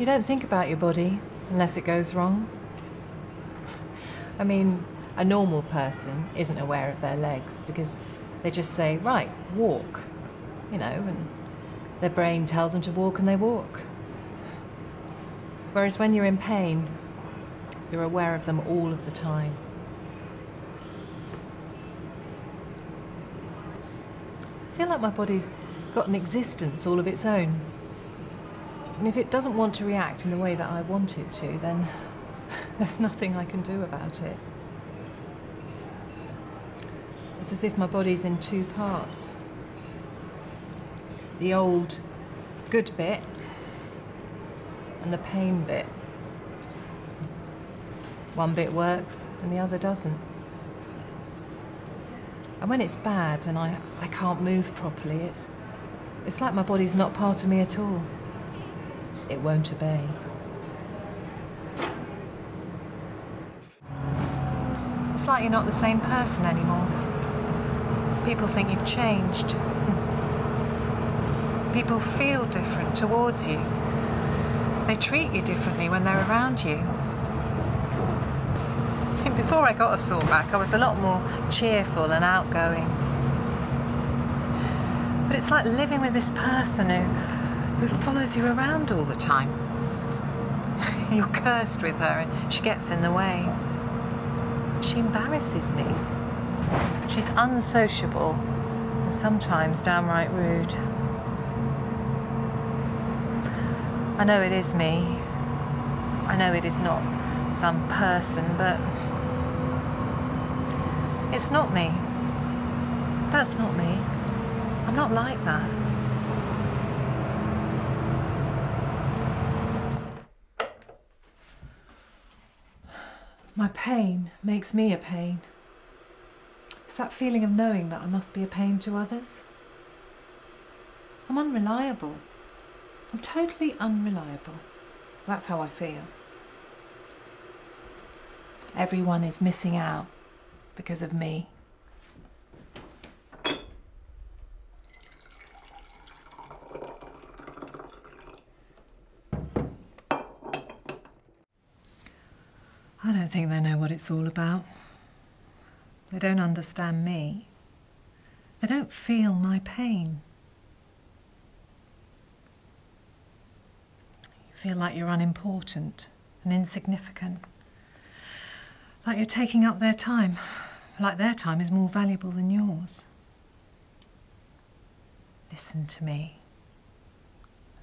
You don't think about your body unless it goes wrong. I mean, a normal person isn't aware of their legs because they just say, right, walk, and their brain tells them to walk and they walk. Whereas when you're in pain, you're aware of them all of the time. I feel like my body's got an existence all of its own. And if it doesn't want to react in the way that I want it to, then there's nothing I can do about it. It's as if my body's in two parts. The old good bit and the pain bit. One bit works and the other doesn't. And when it's bad and I can't move properly, it's like my body's not part of me at all. It won't obey. It's like you're not the same person anymore. People think you've changed. People feel different towards you. They treat you differently when they're around you. Before I got a sore back, I was a lot more cheerful and outgoing. But it's like living with this person who follows you around all the time. You're cursed with her and she gets in the way. She embarrasses me. She's unsociable and sometimes downright rude. I know it is me. I know it is not some person, but it's not me. That's not me. I'm not like that. My pain makes me a pain. It's that feeling of knowing that I must be a pain to others. I'm unreliable. I'm totally unreliable. That's how I feel. Everyone is missing out because of me. I don't think they know what it's all about. They don't understand me. They don't feel my pain. You feel like you're unimportant and insignificant. Like you're taking up their time. Like their time is more valuable than yours. Listen to me.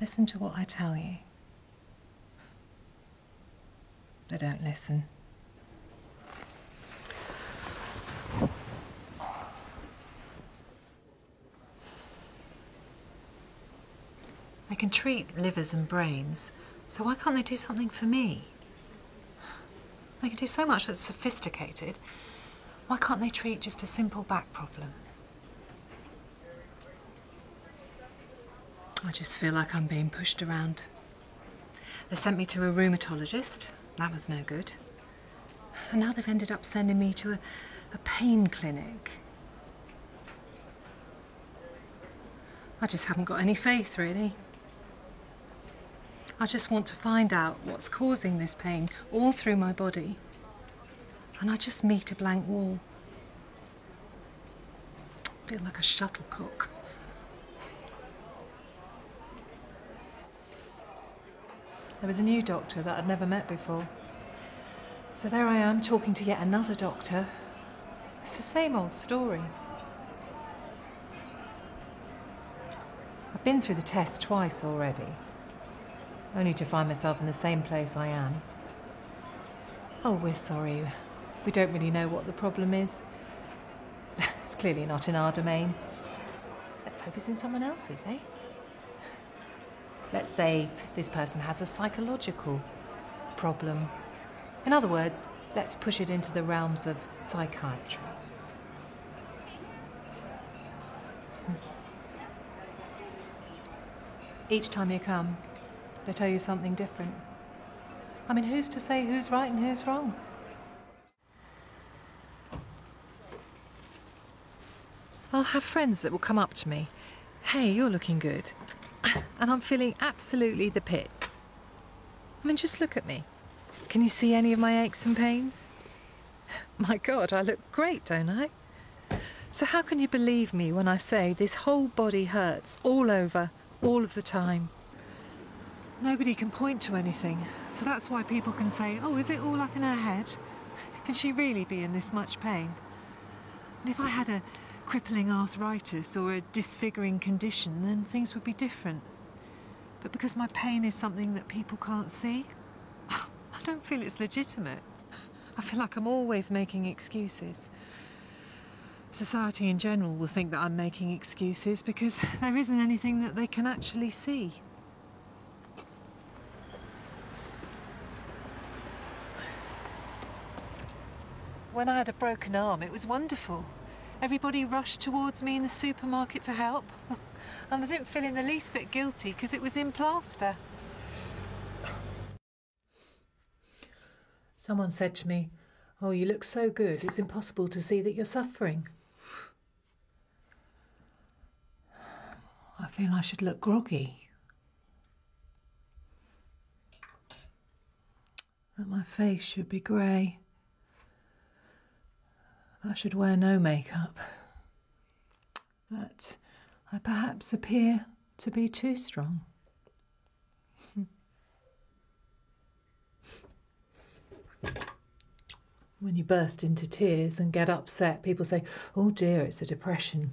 Listen to what I tell you. They don't listen. They can treat livers and brains, so why can't they do something for me? They can do so much that's sophisticated. Why can't they treat just a simple back problem? I just feel like I'm being pushed around. They sent me to a rheumatologist. That was no good. And now they've ended up sending me to a pain clinic. I just haven't got any faith, really. I just want to find out what's causing this pain all through my body. And I just meet a blank wall. I feel like a shuttlecock. There was a new doctor that I'd never met before. So there I am, talking to yet another doctor. It's the same old story. I've been through the test twice already, only to find myself in the same place I am. Oh, we're sorry. We don't really know what the problem is. It's clearly not in our domain. Let's hope it's in someone else's, eh? Let's say this person has a psychological problem. In other words, let's push it into the realms of psychiatry. Each time you come, they tell you something different. I mean, who's to say who's right and who's wrong? I'll have friends that will come up to me. Hey, you're looking good. And I'm feeling absolutely the pits. I mean, just look at me. Can you see any of my aches and pains? My God, I look great, don't I? So how can you believe me when I say this whole body hurts all over, all of the time? Nobody can point to anything, so that's why people can say, oh, is it all up in her head? Can she really be in this much pain? And if I had a crippling arthritis or a disfiguring condition, then things would be different. But because my pain is something that people can't see, I don't feel it's legitimate. I feel like I'm always making excuses. Society in general will think that I'm making excuses because there isn't anything that they can actually see. When I had a broken arm, it was wonderful. Everybody rushed towards me in the supermarket to help. And I didn't feel in the least bit guilty because it was in plaster. Someone said to me, oh, you look so good, it's impossible to see that you're suffering. I feel I should look groggy. That my face should be grey. That I should wear no makeup. That I perhaps appear to be too strong. When you burst into tears and get upset, people say, oh dear, it's a depression.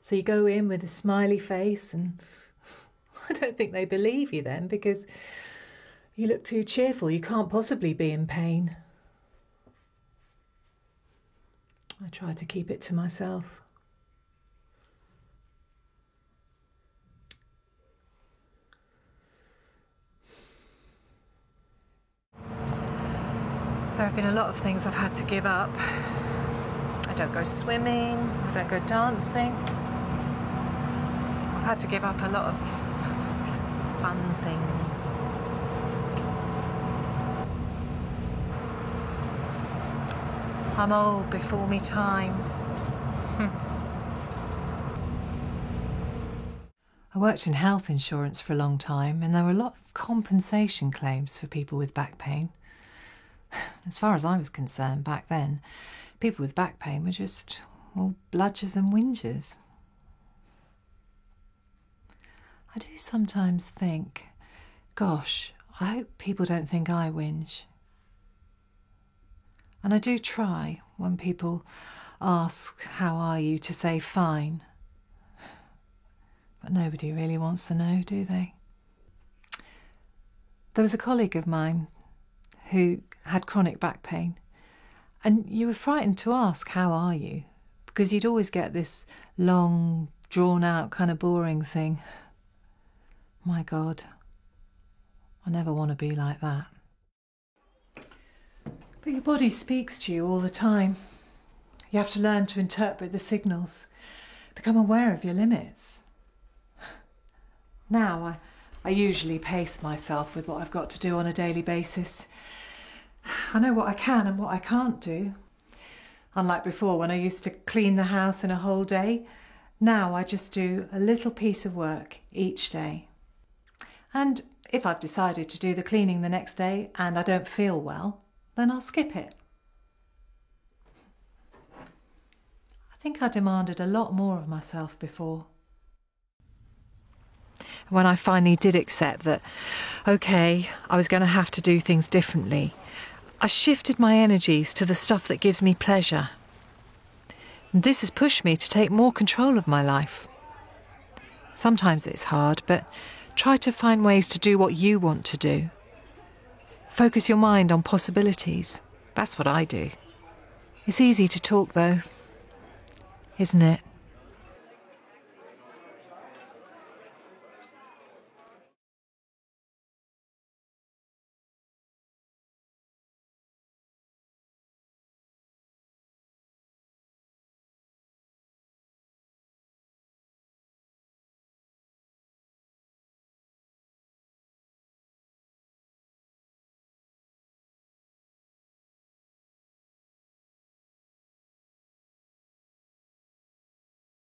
So you go in with a smiley face, and I don't think they believe you then because you look too cheerful. You can't possibly be in pain. I try to keep it to myself. There have been a lot of things I've had to give up. I don't go swimming, I don't go dancing. I've had to give up a lot of fun things. I'm old before me time. I worked in health insurance for a long time, and there were a lot of compensation claims for people with back pain. As far as I was concerned back then, people with back pain were just all bludgers and whingers. I do sometimes think, gosh, I hope people don't think I whinge. And I do try, when people ask, how are you, to say fine. But nobody really wants to know, do they? There was a colleague of mine who had chronic back pain, and you were frightened to ask, how are you? Because you'd always get this long, drawn-out, kind of boring thing. My God, I never want to be like that. But your body speaks to you all the time. You have to learn to interpret the signals, become aware of your limits. Now, I usually pace myself with what I've got to do on a daily basis. I know what I can and what I can't do. Unlike before, when I used to clean the house in a whole day, now I just do a little piece of work each day. And if I've decided to do the cleaning the next day and I don't feel well, then I'll skip it. I think I demanded a lot more of myself before. When I finally did accept that, okay, I was going to have to do things differently, I shifted my energies to the stuff that gives me pleasure. And this has pushed me to take more control of my life. Sometimes it's hard, but try to find ways to do what you want to do. Focus your mind on possibilities. That's what I do. It's easy to talk, though, isn't it?